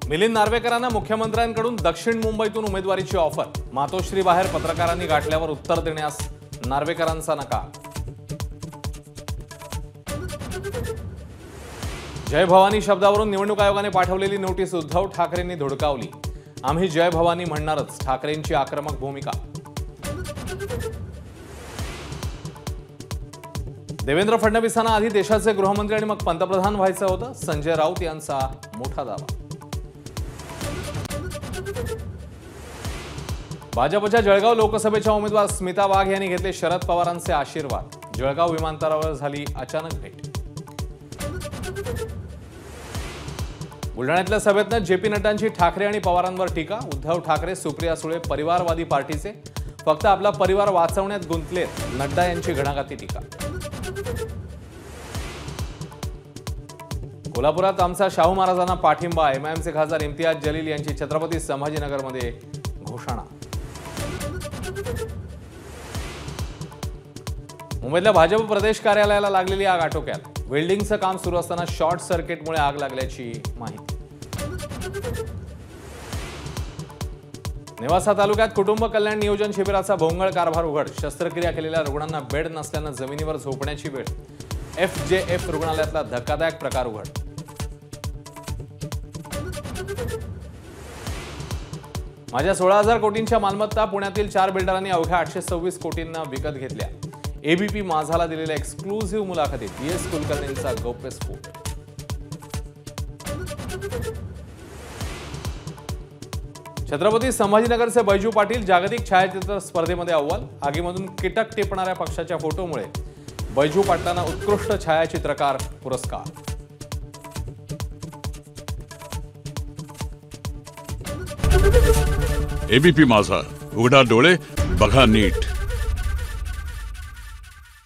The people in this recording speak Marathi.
मिलिंद नार्वेकरांना मुख्यमंत्र्यांकडून दक्षिण मुंबईतून उमेदवारीची ऑफर। मातोश्री बाहेर पत्रकारांनी गाठल्यावर उत्तर देण्यास नार्वेकरांचा नकार। जय भवानी शब्दावरून निवडणूक आयोगाने पाठवलेली नोटीस उद्धव ठाकरेंनी धुडकावली। आम्ही जय भवानी म्हणणारच, ठाकरेंची आक्रमक भूमिका। देवेंद्र फडणवीसांना आधी देशाचे गृहमंत्री आणि मग पंतप्रधान व्हायचं होतं, संजय राऊत यांचा मोठा दावा। भाजपच्या जळगाव लोकसभेच्या उमेदवार स्मिता वाघ यांनी घेतले शरद पवारांचे आशीर्वाद। जळगाव विमानतळावर झाली अचानक भेट। बुलढाण्यातल्या सभेतनं जेपी नड्डांची ठाकरे आणि पवारांवर टीका। उद्धव ठाकरे सुप्रिया सुळे परिवारवादी पार्टीचे, फक्त आपला परिवार वाचवण्यात गुंतलेत, नड्डा यांची घणाघाती टीका। कोल्हापुरात आमचा शाहू महाराजांना पाठिंबा। एमआयएमचे खासदार इम्तियाज जलील यांची छत्रपती संभाजीनगरमध्ये घोषणा। मुंबईतल्या भाजप प्रदेश कार्यालयाला लागलेली आग आटोक्यात। वेल्डिंगचं काम सुरू असताना शॉर्ट सर्किटमुळे आग लागल्याची माहिती। नेवासा तालुक्यात कुटुंब कल्याण नियोजन शिबिराचा भोंगळ कारभार उघड। शस्त्रक्रिया केलेल्या रुग्णांना बेड नसल्यानं जमिनीवर झोपण्याची वेळ। FJF रुग्णालयातला धक्कादायक प्रकार उघड। माझ्या 16,000 कोटींच्या मालमत्ता पुण्यातील 4 बिल्डरांनी अवघ्या 826 कोटींना विकत घेतल्या। ABP माझाला दिलेल्या एक्सक्लुझिव्ह मुलाखतीत DS कुलकर्णींचा गौप्यस्फोट। छत्रपती संभाजीनगरचे बैजू पाटील जागतिक छायाचित्र स्पर्धेमध्ये अव्वल। आगीमधून कीटक टिपणाऱ्या पक्षाच्या फोटोमुळे बैजू पाटलांना उत्कृष्ट छायाचित्रकार पुरस्कार। ABP माझा, उघडा डोळे बघा नीट।